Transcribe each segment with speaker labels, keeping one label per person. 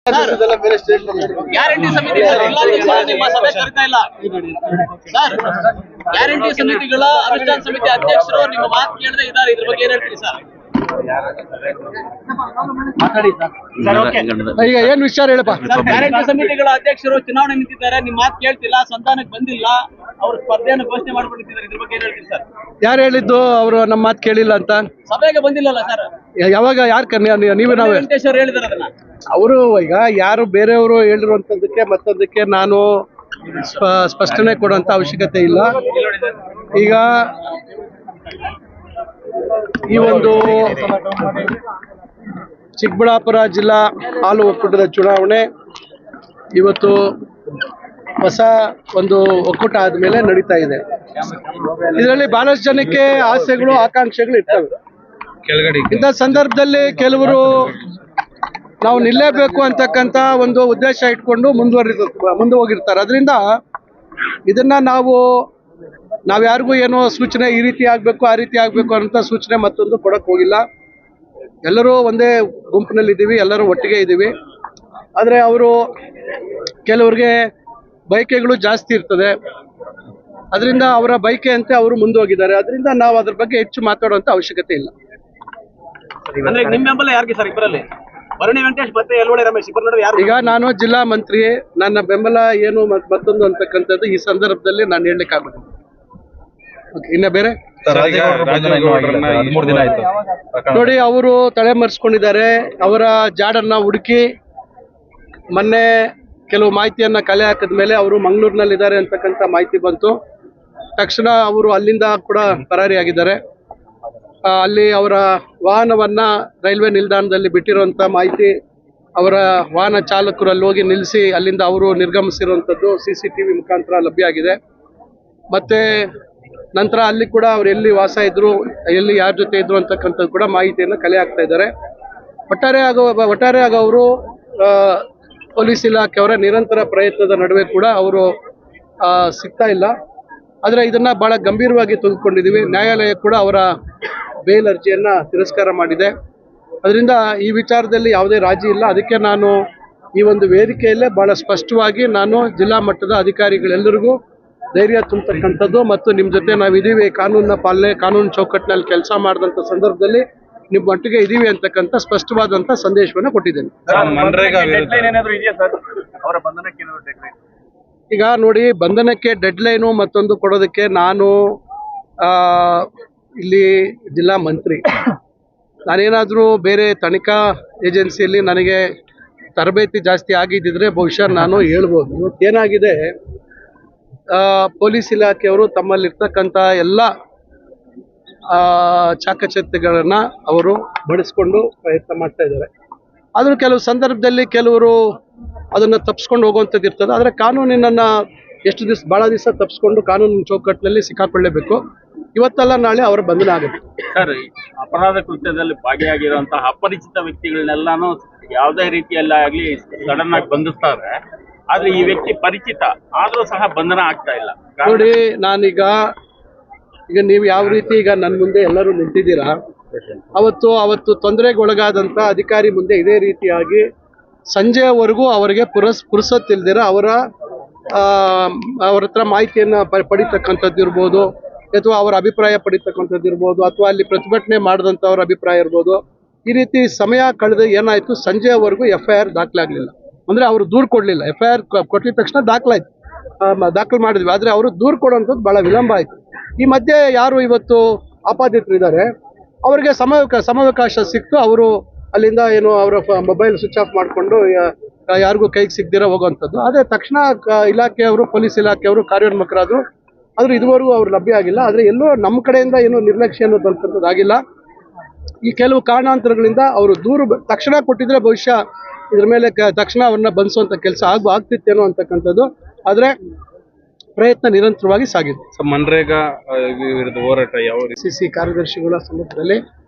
Speaker 1: Guarantee ಸಮಿತಿಗಳ ನಿಮ್ಮ ಸಭೆ ಕರೀತಾ ಇಲ್ಲ ಸರ್. ಗ್ಯಾರಂಟಿ ಸಮಿತಿಗಳ ಅನುಷ್ಠಾನ ಸಮಿತಿ ಅಧ್ಯಕ್ಷರು ನಿಮ್ಮ ಮಾತು ಕೇಳದೆ ಇದ್ದಾರೆ. ಇದ್ರ ಬಗ್ಗೆ ಏನ್ ಹೇಳ್ತೀರಿ ಸರ್?
Speaker 2: ಈಗ ಏನ್ ವಿಚಾರ ಹೇಳಪ್ಪ.
Speaker 1: ಗ್ಯಾರಂಟಿ ಸಮಿತಿಗಳ ಅಧ್ಯಕ್ಷರು ಚುನಾವಣೆ ನಿಂತಿದ್ದಾರೆ, ನಿಮ್ ಮಾತು ಕೇಳ್ತಿಲ್ಲ, ಸಂಧಾನಕ್ಕೆ ಬಂದಿಲ್ಲ, ಅವ್ರ ಸ್ಪರ್ಧೆಯನ್ನು ಘೋಷಣೆ ಮಾಡ್ಕೊಂಡಿದ್ದಾರೆ. ಇದ್ರ ಬಗ್ಗೆ ಏನ್ ಹೇಳ್ತೀರಿ ಸರ್?
Speaker 2: ಯಾರು ಹೇಳಿದ್ದು ಅವರು ನಮ್ಮ ಮಾತು ಕೇಳಿಲ್ಲ ಅಂತ?
Speaker 1: ಸಭೆಗೆ ಬಂದಿಲ್ಲಲ್ಲ ಸರ್.
Speaker 2: ಯಾವಾಗ ಯಾರು ನೀವು ನಾವೇ
Speaker 1: ವೆಂಕಟೇಶ್ವರ್ ಹೇಳಿದಾರೆ ಅದನ್ನ.
Speaker 2: ಅವರು ಈಗ ಯಾರು ಬೇರೆಯವರು ಹೇಳಿರುವಂತದಕ್ಕೆ ಮತ್ತೊಂದಕ್ಕೆ ನಾನು ಸ್ಪಷ್ಟನೆ ಕೊಡುವಂತ ಅವಶ್ಯಕತೆ ಇಲ್ಲ. ಈಗ ಈ ಒಂದು ಚಿಕ್ಕಬಳ್ಳಾಪುರ ಜಿಲ್ಲಾ ಹಾಲು ಒಕ್ಕೂಟದ ಚುನಾವಣೆ ಇವತ್ತು ಹೊಸ ಒಂದು ಒಕ್ಕೂಟ ಆದ್ಮೇಲೆ ನಡೀತಾ ಇದೆ. ಇದರಲ್ಲಿ ಬಹಳಷ್ಟು ಜನಕ್ಕೆ ಆಸೆಗಳು ಆಕಾಂಕ್ಷೆಗಳು ಇರ್ತವೆ. ಇಂಥ ಸಂದರ್ಭದಲ್ಲಿ ಕೆಲವರು ನಾವು ನಿಲ್ಲೇಬೇಕು ಅಂತಕ್ಕಂಥ ಒಂದು ಉದ್ದೇಶ ಇಟ್ಕೊಂಡು ಮುಂದೆ ಹೋಗಿರ್ತಾರೆ. ಅದರಿಂದ ಇದನ್ನ ನಾವು ಯಾರಿಗೂ ಏನೋ ಸೂಚನೆ ಈ ರೀತಿ ಆಗ್ಬೇಕು ಆ ರೀತಿ ಆಗ್ಬೇಕು ಅಂತ ಸೂಚನೆ ಮತ್ತೊಂದು ಕೊಡಕ್ ಹೋಗಿಲ್ಲ. ಎಲ್ಲರೂ ಒಂದೇ ಗುಂಪಿನಲ್ಲಿ ಇದ್ದೀವಿ, ಎಲ್ಲರೂ ಒಟ್ಟಿಗೆ ಇದ್ದೀವಿ. ಆದರೆ ಅವರು ಕೆಲವ್ರಿಗೆ ಬಯಕೆಗಳು ಜಾಸ್ತಿ ಇರ್ತದೆ, ಅದರಿಂದ ಅವರ ಬಯಕೆ ಅಂತೆ ಅವರು ಮುಂದೋಗಿದ್ದಾರೆ. ಅದರಿಂದ ನಾವು ಅದ್ರ ಬಗ್ಗೆ ಹೆಚ್ಚು ಮಾತಾಡುವಂತ ಅವಶ್ಯಕತೆ ಇಲ್ಲ.
Speaker 1: ಅಂದ್ರೆ ನಿಮ್ಮ ಬೆಂಬಲ ಯಾರಿಗೆ ಸರ್? ಇಬ್ಬರಲ್ಲಿ ಭರಣಿ ವೆಂಕಟೇಶ್ ಮತ್ತೆ ಯಲಗೋಡೆ ರಮೇಶ್ ಇಬ್ಬರ ನಡುವೆ ಯಾರು?
Speaker 2: ಈಗ ನಾನು ಜಿಲ್ಲಾ ಮಂತ್ರಿ, ನನ್ನ ಬೆಂಬಲ ಏನು ಮತ್ತೊಂದು ಅಂತಕ್ಕಂಥದ್ದು ಈ ಸಂದರ್ಭದಲ್ಲಿ ನಾನು ಹೇಳಲಿಕ್ಕೆ ಆಗೋದಿಲ್ಲ. ಇನ್ನ ಬೇರೆ ನೋಡಿ, ಅವರು ತಲೆಮರೆಸ್ಕೊಂಡಿದ್ದಾರೆ. ಅವರ ಜಾಡನ್ನ ಹುಡುಕಿ ಮೊನ್ನೆ ಕೆಲವು ಮಾಹಿತಿಯನ್ನ ಕಲೆ ಹಾಕಿದ ಮೇಲೆ ಅವರು ಮಂಗಳೂರಿನಲ್ಲಿದ್ದಾರೆ ಅಂತಕ್ಕಂಥ ಮಾಹಿತಿ ಬಂತು. ತಕ್ಷಣ ಅವರು ಅಲ್ಲಿಂದ ಕೂಡ ಪರಾರಿಯಾಗಿದ್ದಾರೆ. ಅಲ್ಲಿ ಅವರ ವಾಹನವನ್ನ ರೈಲ್ವೆ ನಿಲ್ದಾಣದಲ್ಲಿ ಬಿಟ್ಟಿರುವಂತ ಮಾಹಿತಿ, ಅವರ ವಾಹನ ಚಾಲಕರು ಅಲ್ಲಿ ಹೋಗಿ ನಿಲ್ಲಿಸಿ ಅಲ್ಲಿಂದ ಅವರು ನಿರ್ಗಮಿಸಿರುವಂಥದ್ದು CCTV ಮುಖಾಂತರ ಲಭ್ಯ ಆಗಿದೆ. ಮತ್ತೆ ನಂತರ ಅಲ್ಲಿ ಕೂಡ ಅವ್ರು ಎಲ್ಲಿ ವಾಸ ಇದ್ರು, ಎಲ್ಲಿ ಯಾರ ಜೊತೆ ಇದ್ರು ಅಂತಕ್ಕಂಥದ್ದು ಕೂಡ ಮಾಹಿತಿಯನ್ನು ಕಲೆ ಹಾಕ್ತಾ ಇದ್ದಾರೆ. ಒಟ್ಟಾರೆಯಾಗಿ ಅವರು ಪೊಲೀಸ್ ಇಲಾಖೆಯವರ ನಿರಂತರ ಪ್ರಯತ್ನದ ನಡುವೆ ಕೂಡ ಅವರು ಸಿಗ್ತಾ ಇಲ್ಲ. ಆದರೆ ಇದನ್ನ ಬಹಳ ಗಂಭೀರವಾಗಿ ತೆಗೆದುಕೊಂಡಿದ್ದೀವಿ. ನ್ಯಾಯಾಲಯ ಕೂಡ ಅವರ ಬೇಲ್ ಅರ್ಜಿಯನ್ನ ತಿರಸ್ಕಾರ ಮಾಡಿದೆ. ಅದರಿಂದ ಈ ವಿಚಾರದಲ್ಲಿ ಯಾವುದೇ ರಾಜಿ ಇಲ್ಲ. ಅದಕ್ಕೆ ನಾನು ಈ ಒಂದು ವೇದಿಕೆಯಲ್ಲೇ ಬಹಳ ಸ್ಪಷ್ಟವಾಗಿ ನಾನು ಜಿಲ್ಲಾ ಮಟ್ಟದ ಅಧಿಕಾರಿಗಳೆಲ್ಲರಿಗೂ ಧೈರ್ಯ ತುಂಬತಕ್ಕಂಥದ್ದು ಮತ್ತು ನಿಮ್ಮ ಜೊತೆ ನಾವಿದ್ದೀವಿ, ಕಾನೂನಿನ ಪಾಲನೆ, ಕಾನೂನು ಚೌಕಟ್ಟಿನಲ್ಲಿ ಕೆಲಸ ಮಾಡಿದಂಥ ಸಂದರ್ಭದಲ್ಲಿ ನಿಮ್ಮ ಮಟ್ಟಿಗೆ ಇದ್ದೀವಿ ಅಂತಕ್ಕಂಥ ಸ್ಪಷ್ಟವಾದಂಥ ಸಂದೇಶವನ್ನು ಕೊಟ್ಟಿದ್ದೇನೆ. ಈಗ ನೋಡಿ, ಬಂಧನಕ್ಕೆ ಡೆಡ್ಲೈನು ಮತ್ತೊಂದು ಕೊಡೋದಕ್ಕೆ ನಾನು ಇಲ್ಲಿ ಜಿಲ್ಲಾ ಮಂತ್ರಿ. ನಾನೇನಾದರೂ ಬೇರೆ ತನಿಖಾ ಏಜೆನ್ಸಿಯಲ್ಲಿ ನನಗೆ ತರಬೇತಿ ಜಾಸ್ತಿ ಆಗಿದ್ದಿದ್ರೆ ಬಹುಶಃ ನಾನು ಹೇಳ್ಬೋದು. ಇವತ್ತೇನಾಗಿದೆ, ಪೊಲೀಸ್ ಇಲಾಖೆಯವರು ತಮ್ಮಲ್ಲಿರ್ತಕ್ಕಂಥ ಎಲ್ಲ ಚಾಕಚಕ್ಯತೆಗಳನ್ನು ಅವರು ಬಳಸ್ಕೊಂಡು ಪ್ರಯತ್ನ ಮಾಡ್ತಾ ಇದ್ದಾರೆ. ಆದರೂ ಕೆಲವು ಸಂದರ್ಭದಲ್ಲಿ ಕೆಲವರು ಅದನ್ನು ತಪ್ಪಿಸ್ಕೊಂಡು ಹೋಗುವಂಥದ್ದು ಇರ್ತದೆ. ಆದರೆ ಕಾನೂನಿನನ್ನು ಎಷ್ಟು ದಿವಸ, ಭಾಳ ದಿವಸ ತಪ್ಪಿಸ್ಕೊಂಡು ಕಾನೂನಿನ ಚೌಕಟ್ಟಿನಲ್ಲಿ ಸಿಕ್ಕಾಕೊಳ್ಳೇಬೇಕು. ಇವತ್ತಲ್ಲ ನಾಳೆ ಅವರ ಬಂಧನ ಆಗುತ್ತೆ.
Speaker 1: ಸರ್, ಅಪರಾಧ ಕೃತ್ಯದಲ್ಲಿ ಭಾಗಿಯಾಗಿರುವಂತಹ ಅಪರಿಚಿತ ವ್ಯಕ್ತಿಗಳನ್ನೆಲ್ಲಾನು ಯಾವುದೇ ರೀತಿಯಲ್ಲಿ ಆಗಲಿ ಸಡನ್ ಆಗಿ ಬಂಧಿಸ್ತಾರೆ. ಆದ್ರೆ ಈ ವ್ಯಕ್ತಿ ಪರಿಚಿತ ಆದ್ರೂ ಸಹ ಬಂಧನ ಆಗ್ತಾ ಇಲ್ಲ.
Speaker 2: ನೋಡಿ, ನಾನೀಗ ನೀವು ಯಾವ ರೀತಿ ಈಗ ನನ್ನ ಮುಂದೆ ಎಲ್ಲರೂ ನಿಂತಿದ್ದೀರಾ, ಅವತ್ತು ತೊಂದರೆಗೊಳಗಾದಂಥ ಅಧಿಕಾರಿ ಮುಂದೆ ಇದೇ ರೀತಿಯಾಗಿ ಸಂಜೆಯವರೆಗೂ ಅವರಿಗೆ ಪುರಸತ್ತಿಲ್ದಿರ ಅವರ ಹತ್ರ ಮಾಹಿತಿಯನ್ನು ಪಡಿತಕ್ಕಂಥದ್ದು ಇರ್ಬೋದು, ಅಥವಾ ಅವರ ಅಭಿಪ್ರಾಯ ಪಡಿತಕ್ಕಂಥದ್ದು ಇರ್ಬೋದು, ಅಥವಾ ಅಲ್ಲಿ ಪ್ರತಿಭಟನೆ ಮಾಡಿದಂಥವ್ರ ಅಭಿಪ್ರಾಯ ಇರ್ಬೋದು. ಈ ರೀತಿ ಸಮಯ ಕಳೆದು ಏನಾಯಿತು, ಸಂಜೆಯವರೆಗೂ FIR ದಾಖಲಾಗಲಿಲ್ಲ. ಅಂದರೆ ಅವರು ದೂರು ಕೊಡಲಿಲ್ಲ. FIR ಕೊಟ್ಟಿದ ತಕ್ಷಣ ದಾಖಲು ಮಾಡಿದ್ವಿ, ಆದರೆ ಅವರು ದೂರು ಕೊಡುವಂಥದ್ದು ಭಾಳ ವಿಳಂಬ ಆಯಿತು. ಈ ಮಧ್ಯೆ ಯಾರು ಇವತ್ತು ಆಪಾದಿತರಿದ್ದಾರೆ ಅವರಿಗೆ ಸಮಯಾವಕಾಶ ಸಿಕ್ತು. ಅವರು ಅಲ್ಲಿಂದ ಏನು ಅವರ ಮೊಬೈಲ್ ಸ್ವಿಚ್ ಆಫ್ ಮಾಡಿಕೊಂಡು ಯಾರಿಗೂ ಕೈಗೆ ಸಿಗದಿರ ಹೋಗುವಂಥದ್ದು. ಆದರೆ ತಕ್ಷಣ ಇಲಾಖೆಯವರು, ಪೊಲೀಸ್ ಇಲಾಖೆಯವರು ಕಾರ್ಯೋನ್ಮುಖರಾದರು. ಆದರೂ ಇದುವರೆಗೂ ಅವರು ಲಭ್ಯ ಆಗಿಲ್ಲ. ಆದರೆ ಎಲ್ಲೋ ನಮ್ಮ ಕಡೆಯಿಂದ ಏನೋ ನಿರ್ಲಕ್ಷ್ಯ ಅನ್ನೋದಂಥದ್ದಾಗಿಲ್ಲ. ಈ ಕೆಲವು ಕಾರಣಾಂತರಗಳಿಂದ ಅವರು ದೂರು ತಕ್ಷಣ ಕೊಟ್ಟಿದ್ರೆ ಬಹುಶಃ ಇದ್ರ ಮೇಲೆ ತಕ್ಷಣ ಅವ್ರನ್ನ ಬಂಧಿಸುವಂಥ ಕೆಲಸ ಆಗ್ತಿತ್ತೇನೋ ಅಂತಕ್ಕಂಥದ್ದು. ಆದರೆ ಪ್ರಯತ್ನ ನಿರಂತರವಾಗಿ ಸಾಗಿದೆ.
Speaker 3: ಮನ್ರೇಗಾ ವಿರುದ್ಧ ಹೋರಾಟ ಯಾವ
Speaker 2: CC ಕಾರ್ಯದರ್ಶಿಗಳ ಸಮ್ಮುಖದಲ್ಲಿ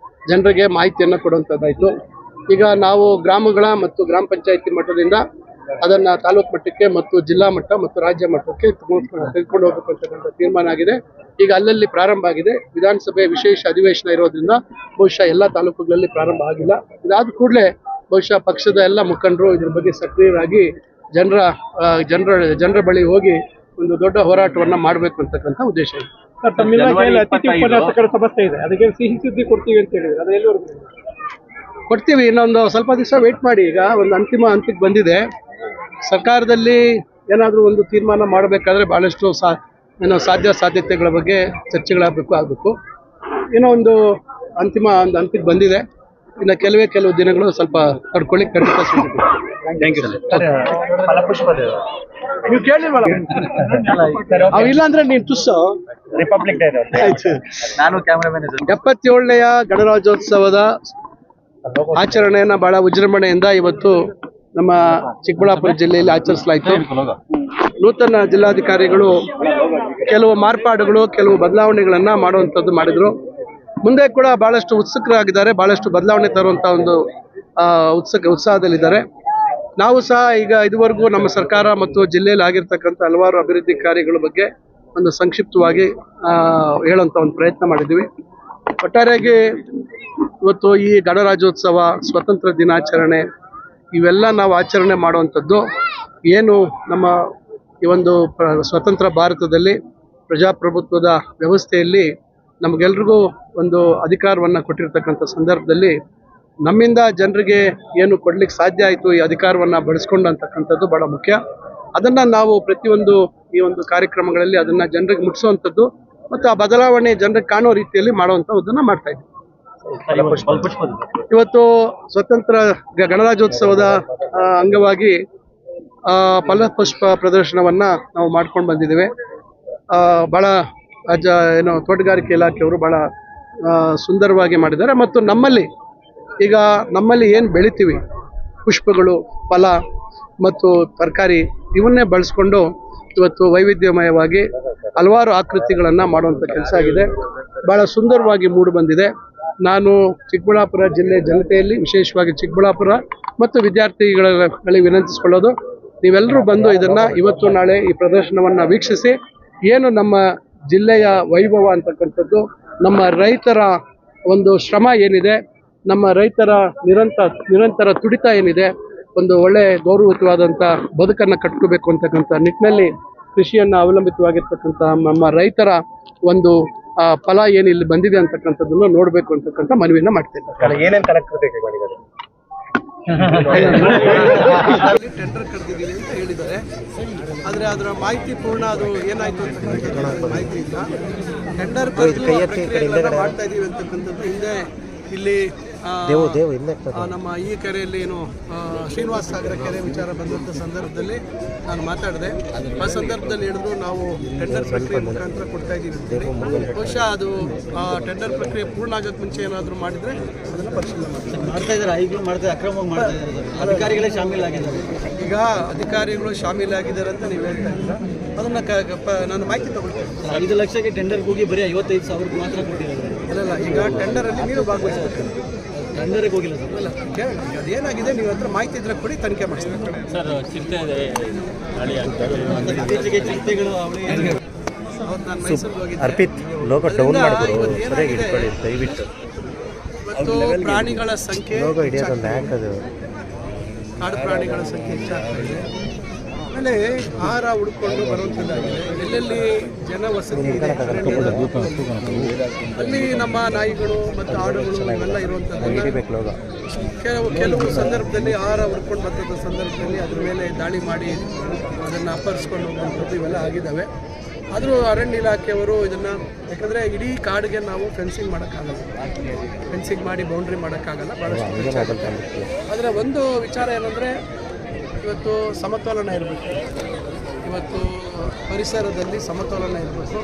Speaker 2: ಜನರಿಗೆ ಮಾಹಿತಿಯನ್ನು ಕೊಡುವಂಥದ್ದಾಯಿತು. ಈಗ ನಾವು ಗ್ರಾಮಗಳ ಮತ್ತು ಗ್ರಾಮ ಪಂಚಾಯತಿ ಮಟ್ಟದಿಂದ ಅದನ್ನು ತಾಲೂಕು ಮಟ್ಟಕ್ಕೆ ಮತ್ತು ಜಿಲ್ಲಾ ಮಟ್ಟ ಮತ್ತು ರಾಜ್ಯ ಮಟ್ಟಕ್ಕೆ ತೆಗೆದುಕೊಂಡು ಹೋಗಬೇಕು ಅಂತಕ್ಕಂಥ ತೀರ್ಮಾನ ಆಗಿದೆ. ಈಗ ಅಲ್ಲಲ್ಲಿ ಪ್ರಾರಂಭ ಆಗಿದೆ. ವಿಧಾನಸಭೆ ವಿಶೇಷ ಅಧಿವೇಶನ ಇರೋದ್ರಿಂದ ಬಹುಶಃ ಎಲ್ಲ ತಾಲೂಕುಗಳಲ್ಲಿ ಪ್ರಾರಂಭ ಆಗಿಲ್ಲ. ಇದಾದ ಕೂಡಲೇ ಬಹುಶಃ ಪಕ್ಷದ ಎಲ್ಲ ಮುಖಂಡರು ಇದ್ರ ಬಗ್ಗೆ ಸಕ್ರಿಯರಾಗಿ ಜನರ ಬಳಿ ಹೋಗಿ ಒಂದು ದೊಡ್ಡ ಹೋರಾಟವನ್ನ ಮಾಡಬೇಕು ಅಂತಕ್ಕಂಥ ಉದ್ದೇಶ ಇದೆ.
Speaker 4: ಅತಿಥಿ ಉಪನ್ಯಾಸಕರ ಸಮಸ್ಯೆ ಇದೆ, ಅದಕ್ಕೆ ಸಿಹಿ ಸುದ್ದಿ ಕೊಡ್ತೀವಿ ಅಂತ ಹೇಳಿದ್ರೆ ಅದು ಎಲ್ಲಿವರೆಗೂ
Speaker 2: ಕೊಡ್ತೀವಿ. ಇನ್ನೊಂದು ಸ್ವಲ್ಪ ದಿವಸ ವೆಯ್ಟ್ ಮಾಡಿ. ಈಗ ಒಂದು ಅಂತಿಮ ಹಂತಕ್ಕೆ ಬಂದಿದೆ. ಸರ್ಕಾರದಲ್ಲಿ ಏನಾದರೂ ಒಂದು ತೀರ್ಮಾನ ಮಾಡಬೇಕಾದ್ರೆ ಭಾಳಷ್ಟು ಸಾಧ್ಯತೆಗಳ ಬಗ್ಗೆ ಚರ್ಚೆಗಳಾಗಬೇಕು. ಏನೋ ಒಂದು ಅಂತಿಮ ಒಂದು ಹಂತಕ್ಕೆ ಬಂದಿದೆ. ಇನ್ನು ಕೆಲವು ದಿನಗಳು ಸ್ವಲ್ಪ ತಡ್ಕೊಳ್ಳಿ. ಖಂಡಿತ ನೀವು ಕೇಳಿಲ್ವಲ್ಲ, ಅವಿಲ್ಲ ಅಂದ್ರೆ ನೀನು ತುಸ್ಸು.
Speaker 4: ರಿಪಬ್ಲಿಕ್ ಡೇ ನಾನು ಕ್ಯಾಮರಾಮನ್
Speaker 2: 77ನೇಯ ಗಣರಾಜ್ಯೋತ್ಸವದ ಆಚರಣೆಯನ್ನ ಬಹಳ ವಿಜೃಂಭಣೆಯಿಂದ ಇವತ್ತು ನಮ್ಮ ಚಿಕ್ಕಬಳ್ಳಾಪುರ ಜಿಲ್ಲೆಯಲ್ಲಿ ಆಚರಿಸಲಾಯಿತು. ನೂತನ ಜಿಲ್ಲಾಧಿಕಾರಿಗಳು ಕೆಲವು ಮಾರ್ಪಾಡುಗಳು, ಕೆಲವು ಬದಲಾವಣೆಗಳನ್ನ ಮಾಡುವಂಥದ್ದು ಮಾಡಿದ್ರು. ಮುಂದೆ ಕೂಡ ಬಹಳಷ್ಟು ಉತ್ಸುಕರಾಗಿದ್ದಾರೆ, ಬಹಳಷ್ಟು ಬದಲಾವಣೆ ತರುವಂಥ ಒಂದು ಉತ್ಸಾಹದಲ್ಲಿದ್ದಾರೆ. ನಾವು ಸಹ ಈಗ ಇದುವರೆಗೂ ನಮ್ಮ ಸರ್ಕಾರ ಮತ್ತು ಜಿಲ್ಲೆಯಲ್ಲಿ ಆಗಿರ್ತಕ್ಕಂಥ ಹಲವಾರು ಅಭಿವೃದ್ಧಿ ಕಾರ್ಯಗಳ ಬಗ್ಗೆ ಒಂದು ಸಂಕ್ಷಿಪ್ತವಾಗಿ ಹೇಳುವಂಥ ಒಂದು ಪ್ರಯತ್ನ ಮಾಡಿದ್ದೀವಿ. ಒಟ್ಟಾರೆಯಾಗಿ ಇವತ್ತು ಈ ಗಣರಾಜ್ಯೋತ್ಸವ, ಸ್ವತಂತ್ರ ದಿನಾಚರಣೆ ಇವೆಲ್ಲ ನಾವು ಆಚರಣೆ ಮಾಡುವಂಥದ್ದು ಏನು ನಮ್ಮ ಈ ಒಂದು ಸ್ವತಂತ್ರ ಭಾರತದಲ್ಲಿ ಪ್ರಜಾಪ್ರಭುತ್ವದ ವ್ಯವಸ್ಥೆಯಲ್ಲಿ ನಮಗೆಲ್ರಿಗೂ ಒಂದು ಅಧಿಕಾರವನ್ನು ಕೊಟ್ಟಿರ್ತಕ್ಕಂಥ ಸಂದರ್ಭದಲ್ಲಿ ನಮ್ಮಿಂದ ಜನರಿಗೆ ಏನು ಕೊಡ್ಲಿಕ್ಕೆ ಸಾಧ್ಯ ಆಯಿತು, ಈ ಅಧಿಕಾರವನ್ನು ಬಳಸ್ಕೊಂಡಂತಕ್ಕಂಥದ್ದು ಬಹಳ ಮುಖ್ಯ. ಅದನ್ನು ನಾವು ಪ್ರತಿಯೊಂದು ಈ ಒಂದು ಕಾರ್ಯಕ್ರಮಗಳಲ್ಲಿ ಅದನ್ನು ಜನರಿಗೆ ಮುಟ್ಟಿಸುವಂಥದ್ದು ಮತ್ತು ಆ ಬದಲಾವಣೆ ಜನರಿಗೆ ಕಾಣೋ ರೀತಿಯಲ್ಲಿ ಮಾಡುವಂಥದ್ದನ್ನು ಮಾಡ್ತಾ ಇದ್ದೀವಿ. ಇವತ್ತು ಸ್ವತಂತ್ರ ಗಣರಾಜ್ಯೋತ್ಸವದ ಅಂಗವಾಗಿ ಫಲಪುಷ್ಪ ಪ್ರದರ್ಶನವನ್ನು ನಾವು ಮಾಡ್ಕೊಂಡು ಬಂದಿದ್ದೇವೆ. ಭಾಳ ತೋಟಗಾರಿಕೆ ಇಲಾಖೆಯವರು ಭಾಳ ಸುಂದರವಾಗಿ ಮಾಡಿದ್ದಾರೆ. ಮತ್ತು ನಮ್ಮಲ್ಲಿ ಏನು ಬೆಳಿತೀವಿ, ಪುಷ್ಪಗಳು, ಫಲ ಮತ್ತು ತರಕಾರಿ ಇವನ್ನೇ ಬಳಸ್ಕೊಂಡು ಇವತ್ತು ವೈವಿಧ್ಯಮಯವಾಗಿ ಹಲವಾರು ಆಕೃತಿಗಳನ್ನು ಮಾಡುವಂಥ ಕೆಲಸ ಆಗಿದೆ. ಭಾಳ ಸುಂದರವಾಗಿ ಮೂಡಿ ಬಂದಿದೆ. ನಾನು ಚಿಕ್ಕಬಳ್ಳಾಪುರ ಜಿಲ್ಲೆ ಜನತೆಯಲ್ಲಿ, ವಿಶೇಷವಾಗಿ ಚಿಕ್ಕಬಳ್ಳಾಪುರ ಮತ್ತು ವಿದ್ಯಾರ್ಥಿಗಳಿಗೆ ವಿನಂತಿಸಿಕೊಳ್ಳೋದು, ನೀವೆಲ್ಲರೂ ಬಂದು ಇದನ್ನು ಇವತ್ತು ನಾಳೆ ಈ ಪ್ರದರ್ಶನವನ್ನು ವೀಕ್ಷಿಸಿ ಏನು ನಮ್ಮ ಜಿಲ್ಲೆಯ ವೈಭವ ಅಂತಕ್ಕಂಥದ್ದು, ನಮ್ಮ ರೈತರ ಒಂದು ಶ್ರಮ ಏನಿದೆ, ನಮ್ಮ ರೈತರ ನಿರಂತರ ತುಡಿತ ಏನಿದೆ, ಒಂದು ಒಳ್ಳೆ ಗೌರವಯುತವಾದಂಥ ಬದುಕನ್ನು ಕಟ್ಕೋಬೇಕು ಅಂತಕ್ಕಂಥ ನಿಟ್ಟಿನಲ್ಲಿ ಕೃಷಿಯನ್ನು ಅವಲಂಬಿತವಾಗಿರ್ತಕ್ಕಂಥ ನಮ್ಮ ರೈತರ ಒಂದು ಫಲ ಏನು ಇಲ್ಲಿ ಬಂದಿದೆ ಅಂತಕ್ಕಂಥದ್ದನ್ನು ನೋಡಬೇಕು ಅಂತಕ್ಕಂಥ ಮನವಿಯನ್ನು ಮಾಡ್ತಿದ್ದಾರೆ.
Speaker 4: ಏನೇನು ಕಲಾಕೃತಿ ಮಾಡಿದ್ದಾರೆ?
Speaker 2: ಟೆಂಡರ್ ಕರೆದಿದ್ದೀವಿ ಅಂತ ಹೇಳಿದ್ದಾರೆ. ಆದರೆ ಅದರ ಮಾಹಿತಿ ಪೂರ್ಣ ಅದು ಏನಾಯ್ತು ಅಂತಕ್ಕಂಥದ್ದು ಮಾಹಿತಿ ಇಲ್ಲ. ಟೆಂಡರ್ ಕರೆದು ಮಾಡ್ತಾ ಇದ್ದೀವಿ ಅಂತಕ್ಕಂಥದ್ದು ಹಿಂದೆ ಇಲ್ಲಿ ನಮ್ಮ ಈ ಕೆರೆಯಲ್ಲಿ ಏನು ಶ್ರೀನಿವಾಸ ಸಾಗರ ಕೆರೆ ವಿಚಾರ ಬಂದಂಥ ಸಂದರ್ಭದಲ್ಲಿ ನಾನು ಮಾತಾಡಿದೆ. ಆ ಸಂದರ್ಭದಲ್ಲಿ ಹೇಳಿದ್ರು ನಾವು ಟೆಂಡರ್ ಪ್ರಕ್ರಿಯೆ ಮುಖಾಂತರ ಕೊಡ್ತಾ ಇದ್ದೀವಿ ಅಂತೇಳಿ. ಬಹುಶಃ ಅದು ಟೆಂಡರ್ ಪ್ರಕ್ರಿಯೆ ಪೂರ್ಣ ಆಗೋಕ್ಕೆ ಮುಂಚೆ ಏನಾದರೂ ಮಾಡಿದರೆ ಅದನ್ನು ಪರಿಶೀಲನೆ
Speaker 5: ಮಾಡ್ತಾ ಇದ್ದಾರೆ. ಅಧಿಕಾರಿಗಳೇ ಶಾಮೀಲಾಗಿದ್ದಾರೆ.
Speaker 2: ಈಗ ಅಧಿಕಾರಿಗಳು ಶಾಮೀಲಾಗಿದ್ದಾರೆ ಅಂತ ನೀವು ಹೇಳ್ತಾ ಇದ್ದೀರಾ, ಅದನ್ನು ನಾನು ಮಾಹಿತಿ ತಗೊಳ್ತೇನೆ.
Speaker 5: 5 ಲಕ್ಷಕ್ಕೆ ಟೆಂಡರ್ಗೆ ಹೋಗಿ ಬರೀ 55,000 ಮಾತ್ರ ಕೊಟ್ಟಿದ್ದಾರೆ.
Speaker 2: ಅಲ್ಲ, ಈಗ ಟೆಂಡರಲ್ಲಿ ನೀವು ಭಾಗವಹಿಸಬೇಕು.
Speaker 5: ಟೆಂಡರ್ಗೆ ಹೋಗಿಲ್ಲ ಸರ್.
Speaker 2: ಅಲ್ಲ, ಕೇಳಿ ಅದೇನಾಗಿದೆ ನೀವು ಹತ್ರ ಮಾಹಿತಿ ಇದ್ರೆ ಕೊಡಿ, ತನಿಖೆ ಮಾಡಿಸ್ಬೇಕು
Speaker 1: ಸರ್. ಚಿಂತೆ ಇದೆ,
Speaker 5: ಇತ್ತೀಚೆಗೆ ಚಿಂತೆಗಳು
Speaker 2: ನಾನು ಮೈಸೂರಿಗೆ ಹೋಗಿದ್ದೆ.
Speaker 6: ಅರ್ಪಿತ್ ಲೋಗೋ ಡೌನ್ ಮಾಡಿದ್ರು ಸರಿಯಾಗಿ ಇಟ್ಕೊಳ್ಳಿ ದಯವಿಟ್ಟು.
Speaker 2: ಇವತ್ತು ಪ್ರಾಣಿಗಳ ಸಂಖ್ಯೆ ಕಾಡು ಪ್ರಾಣಿಗಳ ಸಂಖ್ಯೆ ಹೆಚ್ಚಾಗ್ತಾ ಇದೆ. ಆಮೇಲೆ ಆಹಾರ ಹುಡ್ಕೊಂಡು ಬರುವಂಥದ್ದಾಗಿದೆ. ಎಲ್ಲೆಲ್ಲಿ ಜನ ವಸತಿ ಇದೆ ಅಲ್ಲಿ ನಮ್ಮ ನಾಯಿಗಳು ಮತ್ತು ಆಡುಗಳು ಇವೆಲ್ಲ ಇರುವಂಥದ್ದು. ಕೆಲವು ಸಂದರ್ಭದಲ್ಲಿ ಆಹಾರ ಹುಡ್ಕೊಂಡು ಬಂದಂಥ ಸಂದರ್ಭದಲ್ಲಿ ಅದ್ರ ಮೇಲೆ ದಾಳಿ ಮಾಡಿ ಅದನ್ನು ಅಪಹರಿಸ್ಕೊಂಡು ಹೋಗುವಂಥದ್ದು ಇವೆಲ್ಲ ಆಗಿದ್ದಾವೆ. ಆದರೂ ಅರಣ್ಯ ಇಲಾಖೆಯವರು ಇದನ್ನು, ಯಾಕಂದರೆ ಇಡೀ ಕಾಡಿಗೆ ನಾವು ಫೆನ್ಸಿಂಗ್ ಮಾಡೋಕ್ಕಾಗಲ್ಲ, ಫೆನ್ಸಿಂಗ್ ಮಾಡಿ ಬೌಂಡ್ರಿ ಮಾಡೋಕ್ಕಾಗಲ್ಲ, ಭಾಳಷ್ಟು. ಆದರೆ ಒಂದು ವಿಚಾರ ಏನಂದರೆ ಇವತ್ತು ಸಮತೋಲನ ಇರಬೇಕು. ಇವತ್ತು ಪರಿಸರದಲ್ಲಿ ಸಮತೋಲನ ಇರಬೇಕು.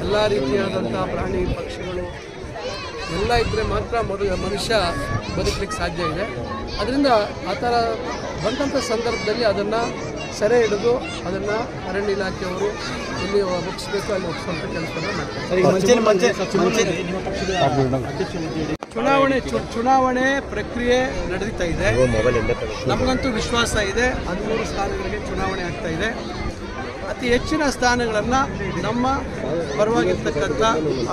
Speaker 2: ಎಲ್ಲ ರೀತಿಯಾದಂಥ ಪ್ರಾಣಿ ಪಕ್ಷಿಗಳು ಎಲ್ಲ ಇದ್ದರೆ ಮಾತ್ರ ಮನುಷ್ಯ ಬದುಕಲಿಕ್ಕೆ ಸಾಧ್ಯ ಇದೆ. ಅದರಿಂದ ಆ ಥರ ಬಂದಂಥ ಸಂದರ್ಭದಲ್ಲಿ ಅದನ್ನು ಸೆರೆ ಹಿಡಿದು ಅದನ್ನು ಅರಣ್ಯ ಇಲಾಖೆಯವರು ಎಲ್ಲಿ ಒಪ್ಪಿಸಬೇಕು ಅಲ್ಲಿ ಒಪ್ಪಿಸುವಂಥ ಕೆಲಸವನ್ನು ಮಾಡ್ತಾರೆ. ಚುನಾವಣೆ ಪ್ರಕ್ರಿಯೆ ನಡೀತಾ ಇದೆ. ನಮಗಂತೂ ವಿಶ್ವಾಸ ಇದೆ 13 ಸ್ಥಾನಗಳಿಗೆ ಚುನಾವಣೆ ಆಗ್ತಾ ಇದೆ. ಅತಿ ಹೆಚ್ಚಿನ ಸ್ಥಾನಗಳನ್ನು ನಮ್ಮ ಪರವಾಗಿರ್ತಕ್ಕಂಥ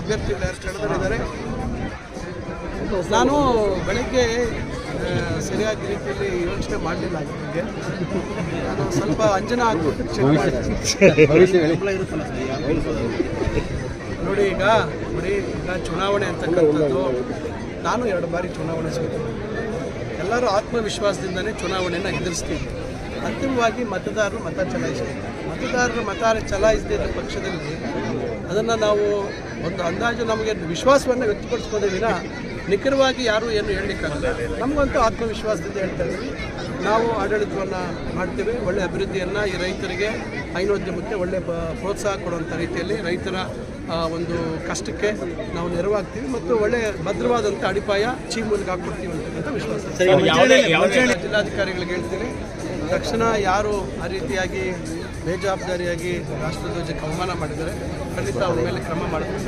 Speaker 2: ಅಭ್ಯರ್ಥಿಗಳು ಯಾರು ಕಣದಲ್ಲಿದ್ದಾರೆ. ನಾನು ಬೆಳಗ್ಗೆ ಸರಿಯಾದ ರೀತಿಯಲ್ಲಿ ಯೋಚನೆ ಮಾಡಲಿಲ್ಲ ಅದ್ರ ಬಗ್ಗೆ. ನಾನು ಸ್ವಲ್ಪ ಅಂಜನ ಆಗ್ಬಿಟ್ಟು ಚೆಕ್ ನೋಡಿ ಈಗ ಚುನಾವಣೆ ಅಂತಕ್ಕಂಥದ್ದು, ನಾನು 2 ಬಾರಿ ಚುನಾವಣೆ ಸೋತಿದ್ದೆ. ಎಲ್ಲರೂ ಆತ್ಮವಿಶ್ವಾಸದಿಂದನೇ ಚುನಾವಣೆಯನ್ನು ಎದುರಿಸ್ತೀವಿ. ಅಂತಿಮವಾಗಿ ಮತದಾರರು ಮತ ಚಲಾಯಿಸದಿದ್ದ ಪಕ್ಷದಲ್ಲಿ ಅದನ್ನು ನಾವು ಒಂದು ಅಂದಾಜು ನಮಗೆ ವಿಶ್ವಾಸವನ್ನು ವ್ಯಕ್ತಪಡಿಸ್ಬೋದೇ ವಿನ ನಿಖರವಾಗಿ ಯಾರೂ ಏನು ಹೇಳಲಿಕ್ಕಾಗಲ್ಲ. ನಮಗಂತೂ ಆತ್ಮವಿಶ್ವಾಸದಿಂದ ಹೇಳ್ತಾ ಇದ್ದೀವಿ, ನಾವು ಆಡಳಿತವನ್ನು ಮಾಡ್ತೇವೆ. ಒಳ್ಳೆ ಅಭಿವೃದ್ಧಿಯನ್ನು ಈ ರೈತರಿಗೆ, ಹೈನೋದ್ಯಮಕ್ಕೆ ಒಳ್ಳೆ ಪ್ರೋತ್ಸಾಹ ಕೊಡುವಂಥ ರೀತಿಯಲ್ಲಿ ರೈತರ ಒಂದು ಕಷ್ಟಕ್ಕೆ ನಾವು ನೆರವಾಗ್ತೀವಿ ಮತ್ತು ಒಳ್ಳೆ ಭದ್ರವಾದಂಥ ಅಡಿಪಾಯ ಚೀಮೂಲಿಗೆ ಹಾಕ್ಕೊಡ್ತೀವಿ ಅಂತಕ್ಕಂಥ ವಿಶ್ವಾಸ. ಜಿಲ್ಲಾಧಿಕಾರಿಗಳಿಗೆ ಹೇಳ್ತೀನಿ, ತಕ್ಷಣ ಯಾರು ಆ ರೀತಿಯಾಗಿ ಬೇಜವಾಬ್ದಾರಿಯಾಗಿ ರಾಷ್ಟ್ರಧ್ವಜಕ್ಕೆ ಅವಮಾನ ಮಾಡಿದರೆ ಖಂಡಿತ ಅವ್ರ ಮೇಲೆ ಕ್ರಮ ಮಾಡಬೇಕು.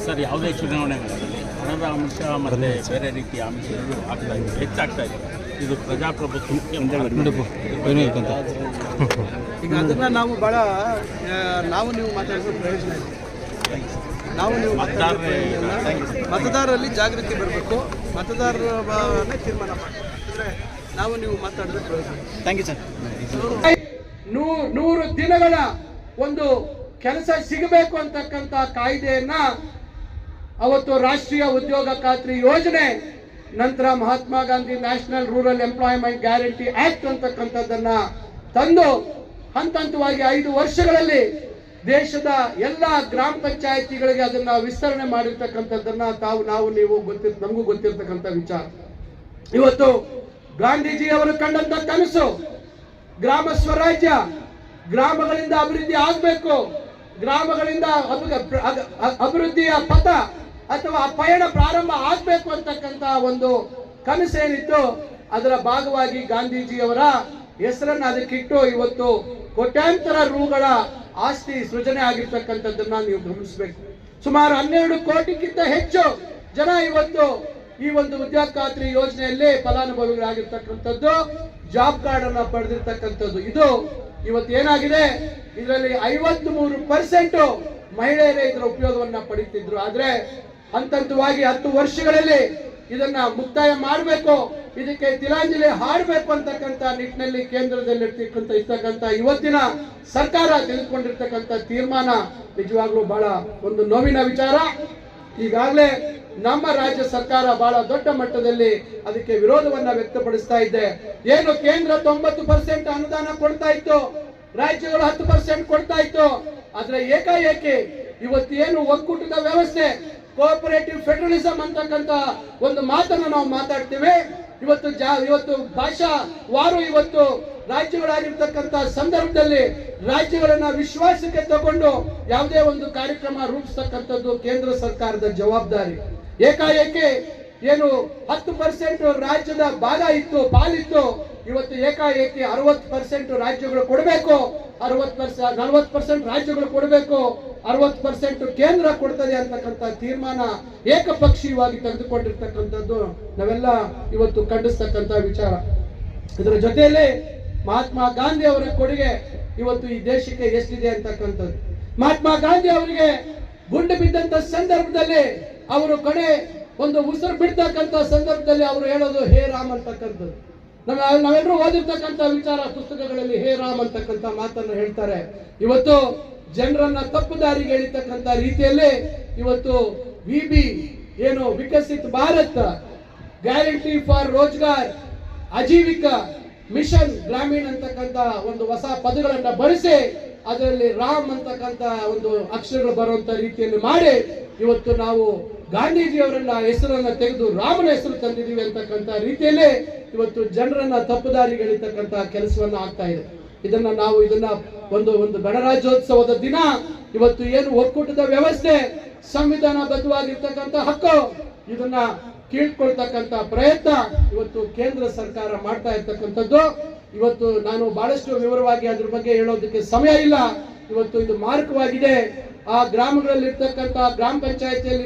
Speaker 1: ಸರ್, ಯಾವುದೇ ಚುನಾವಣೆಗಳಲ್ಲಿ ಹಣದ ಅಂಶ ಮತ್ತು ಬೇರೆ ರೀತಿಯ ಅಂಶಗಳು ಹೆಚ್ಚಾಗ್ತಾ ಇದೆ. ಇದು ಪ್ರಜಾಪ್ರಭುತ್ವಕ್ಕೆ
Speaker 2: ಈಗ ಅದನ್ನು ನಾವು ಭಾಳ ನಾವು ನೀವು ಮಾತಾಡಿದ್ರೆ ಪ್ರಯೋಜನ ಇದೆ. ಮತದಾರರಲ್ಲಿ ಜಾಗೃತಿ ಬರಬೇಕು. ಮತದಾರರನ್ನೇ ತೀರ್ಮಾನ ಮಾಡಬೇಕು. ನಾವು ನೀವು ಮಾತಾಡಿದ್ರೆ ಪ್ರಯೋಜನ.
Speaker 5: Thank you sir.
Speaker 2: 100 ದಿನಗಳ ಒಂದು ಕೆಲಸ ಸಿಗಬೇಕು ಅಂತಕ್ಕಂಥ ಕಾಯ್ದೆಯನ್ನ ಅವತ್ತು ರಾಷ್ಟ್ರೀಯ ಉದ್ಯೋಗ ಖಾತ್ರಿ ಯೋಜನೆ, ನಂತರ Mahatma Gandhi national rural employment guarantee act ಅಂತಕ್ಕಂಥದ್ದನ್ನ ತಂದು ಹಂತವಾಗಿ 5 ವರ್ಷಗಳಲ್ಲಿ ದೇಶದ ಎಲ್ಲ ಗ್ರಾಮ ಪಂಚಾಯಿತಿಗಳಿಗೆ ಅದನ್ನ ವಿಸ್ತರಣೆ ಮಾಡಿರ್ತಕ್ಕಂಥದ್ದನ್ನ ನೀವು ನಮಗೂ ಗೊತ್ತಿರ್ತಕ್ಕಂಥ ವಿಚಾರ. ಇವತ್ತು ಗಾಂಧೀಜಿಯವರು ಕಂಡಂತ ಕನಸು ಗ್ರಾಮ ಸ್ವರಾಜ್ಯ, ಗ್ರಾಮಗಳಿಂದ ಅಭಿವೃದ್ಧಿ ಆಗಬೇಕು, ಗ್ರಾಮಗಳಿಂದ ಅಭಿವೃದ್ಧಿಯ ಪಥ ಅಥವಾ ಪಯಣ ಪ್ರಾರಂಭ ಆಗಬೇಕು ಅಂತಕ್ಕಂಥ ಒಂದು ಕನಸೇನಿತ್ತು, ಅದರ ಭಾಗವಾಗಿ ಗಾಂಧೀಜಿಯವರ ಹೆಸರನ್ನು ಅದಕ್ಕಿಟ್ಟು ಇವತ್ತು ಕೋಟ್ಯಾಂತರ ರೂಗಳ ಆಸ್ತಿ ಸೃಜನೆ ಆಗಿರ್ತಕ್ಕಂಥದ್ದನ್ನ ನೀವು ಗಮನಿಸಬೇಕು. ಸುಮಾರು 12 ಕೋಟಿಗಿಂತ ಹೆಚ್ಚು ಜನ ಇವತ್ತು ಈ ಒಂದು ಉದ್ಯೋಗ ಖಾತ್ರಿ ಯೋಜನೆಯಲ್ಲಿ ಫಲಾನುಭವಿಗಳಾಗಿರ್ತಕ್ಕಂಥದ್ದು, ಜಾಬ್ ಕಾರ್ಡ್ ಅನ್ನ ಪಡೆದಿರ್ತಕ್ಕಂಥದ್ದು. ಇದು ಇವತ್ತು ಏನಾಗಿದೆ, ಇದರಲ್ಲಿ 53% ಮಹಿಳೆಯರೇ ಇದರ ಉಪಯೋಗವನ್ನ ಪಡಿತಿದ್ರು. ಆದ್ರೆ ಹಂತವಾಗಿ 10 ವರ್ಷಗಳಲ್ಲಿ ಇದನ್ನ ಮುಕ್ತಾಯ ಮಾಡಬೇಕು, ಇದಕ್ಕೆ ತಿಲಾಂಜಲಿ ಹಾಡಬೇಕು ಅಂತಕ್ಕಂಥ ನಿಟ್ಟಿನಲ್ಲಿ ಕೇಂದ್ರದಲ್ಲಿ ಇರ್ತಕ್ಕಂಥ ಇವತ್ತಿನ ಸರ್ಕಾರ ತೆಗೆದುಕೊಂಡಿರ್ತಕ್ಕಂಥ ತೀರ್ಮಾನ ನಿಜವಾಗ್ಲೂ ಬಹಳ ಒಂದು ನೋವಿನ ವಿಚಾರ. ಈಗಾಗಲೇ ನಮ್ಮ ರಾಜ್ಯ ಸರ್ಕಾರ ಬಹಳ ದೊಡ್ಡ ಮಟ್ಟದಲ್ಲಿ ಅದಕ್ಕೆ ವಿರೋಧವನ್ನ ವ್ಯಕ್ತಪಡಿಸ್ತಾ ಇದೆ. ಏನು ಕೇಂದ್ರ 90% ಅನುದಾನ ಕೊಡ್ತಾ ಇತ್ತು, ರಾಜ್ಯಗಳು 10% ಕೊಡ್ತಾ ಇತ್ತು. ಆದ್ರೆ ಏಕಾಏಕಿ ಇವತ್ತು ಏನು ಒಕ್ಕೂಟದ ವ್ಯವಸ್ಥೆ, ಕೋಆಪರೇಟಿವ್ ಫೆಡರಲಿಸಂ ಅಂತಕ್ಕಂಥ ಒಂದು ಮಾತನ್ನು ನಾವು ಮಾತಾಡ್ತೇವೆ. ಇವತ್ತು ಭಾಷಾ ವಾರು ಇವತ್ತು ರಾಜ್ಯಗಳಾಗಿರ್ತಕ್ಕಂಥ ಸಂದರ್ಭದಲ್ಲಿ ರಾಜ್ಯಗಳನ್ನ ವಿಶ್ವಾಸಕ್ಕೆ ತಗೊಂಡು ಯಾವುದೇ ಒಂದು ಕಾರ್ಯಕ್ರಮ ರೂಪಿಸ್ತಕ್ಕಂಥದ್ದು ಕೇಂದ್ರ ಸರ್ಕಾರದ ಜವಾಬ್ದಾರಿ. ಏಕಾಏಕಿ ಏನು 10% ರಾಜ್ಯದ ಭಾಗ ಇತ್ತು, ಪಾಲಿತ್ತು, ಇವತ್ತು ಏಕಾಏಕಿ 60% ರಾಜ್ಯಗಳು ಕೊಡಬೇಕು, 40% ರಾಜ್ಯಗಳು ಕೊಡಬೇಕು, 60% ಕೇಂದ್ರ ಕೊಡ್ತದೆ ಅಂತಕ್ಕಂಥ ತೀರ್ಮಾನ ಏಕಪಕ್ಷೀಯವಾಗಿ ತೆಗೆದುಕೊಂಡಿರ್ತಕ್ಕಂಥದ್ದು ನಾವೆಲ್ಲ ಇವತ್ತು ಖಂಡಿಸ್ತಕ್ಕಂಥ ವಿಚಾರ. ಇದರ ಜೊತೆಯಲ್ಲಿ ಮಹಾತ್ಮ ಗಾಂಧಿ ಅವರ ಕೊಡುಗೆ ಇವತ್ತು ಈ ದೇಶಕ್ಕೆ ಎಷ್ಟಿದೆ ಅಂತಕ್ಕಂಥದ್ದು. ಮಹಾತ್ಮ ಗಾಂಧಿ ಅವರಿಗೆ ಗುಂಡು ಬಿದ್ದಂತ ಸಂದರ್ಭದಲ್ಲಿ ಅವರು ಒಂದು ಉಸಿರು ಬಿಡ್ತಕ್ಕಂಥ ಸಂದರ್ಭದಲ್ಲಿ ಅವರು ಹೇಳೋದು ಹೇ ರಾಮ್ ಅಂತಕ್ಕಂಥದ್ದು. ನಾವೆಲ್ಲರೂ ಓದಿರ್ತಕ್ಕಂಥ ವಿಚಾರ ಪುಸ್ತಕಗಳಲ್ಲಿ ಹೇ ರಾಮ್ ಅಂತಕ್ಕಂಥ ಮಾತನ್ನು ಹೇಳ್ತಾರೆ. ಇವತ್ತು ಜನರನ್ನ ತಪ್ಪು ದಾರಿಗೆ ಎಳಿತಕ್ಕಂಥ ರೀತಿಯಲ್ಲಿ ಇವತ್ತು ವಿಬಿ ಏನು Viksit Bharat, guarantee for Rozgar, Ajeevika mission Gramin ಅಂತಕ್ಕಂಥ ಒಂದು ಹೊಸ ಪದಗಳನ್ನ ಬಳಸಿ ಅದರಲ್ಲಿ ರಾಮ್ ಅಂತಕ್ಕಂಥ ಒಂದು ಅಕ್ಷರಗಳು ಬರುವಂತ ರೀತಿಯಲ್ಲಿ ಮಾಡಿ ಇವತ್ತು ನಾವು ಗಾಂಧೀಜಿಯವರನ್ನ ಹೆಸರನ್ನ ತೆಗೆದು ರಾಮನ ಹೆಸರು ತಂದಿದ್ದೀವಿ ಅಂತಕ್ಕಂಥ ರೀತಿಯಲ್ಲಿ ಇವತ್ತು ಜನರನ್ನ ತಪ್ಪುದಾರಿಗೆ ಎಳಿತಕ್ಕಂಥ ಕೆಲಸವನ್ನ ಆಗ್ತಾ ಇದೆ. ಇದನ್ನ ಒಂದು ಗಣರಾಜ್ಯೋತ್ಸವದ ದಿನ ಇವತ್ತು ಏನು ಒಕ್ಕೂಟದ ವ್ಯವಸ್ಥೆ, ಸಂವಿಧಾನಬದ್ಧವಾಗಿರ್ತಕ್ಕಂಥ ಹಕ್ಕು, ಇದನ್ನ ಕೀಳ್ಕೊಳ್ತಕ್ಕಂಥ ಪ್ರಯತ್ನ ಇವತ್ತು ಕೇಂದ್ರ ಸರ್ಕಾರ ಮಾಡ್ತಾ ಇರ್ತಕ್ಕಂಥದ್ದು. ಇವತ್ತು ನಾನು ಬಹಳಷ್ಟು ವಿವರವಾಗಿ ಅದ್ರ ಬಗ್ಗೆ ಹೇಳೋದಕ್ಕೆ ಸಮಯ ಇಲ್ಲ. ಇವತ್ತು ಇದು ಮಾರಕವಾಗಿದೆ. ಆ ಗ್ರಾಮಗಳಲ್ಲಿ ಇರ್ತಕ್ಕಂಥ ಗ್ರಾಮ ಪಂಚಾಯತಿಯಲ್ಲಿ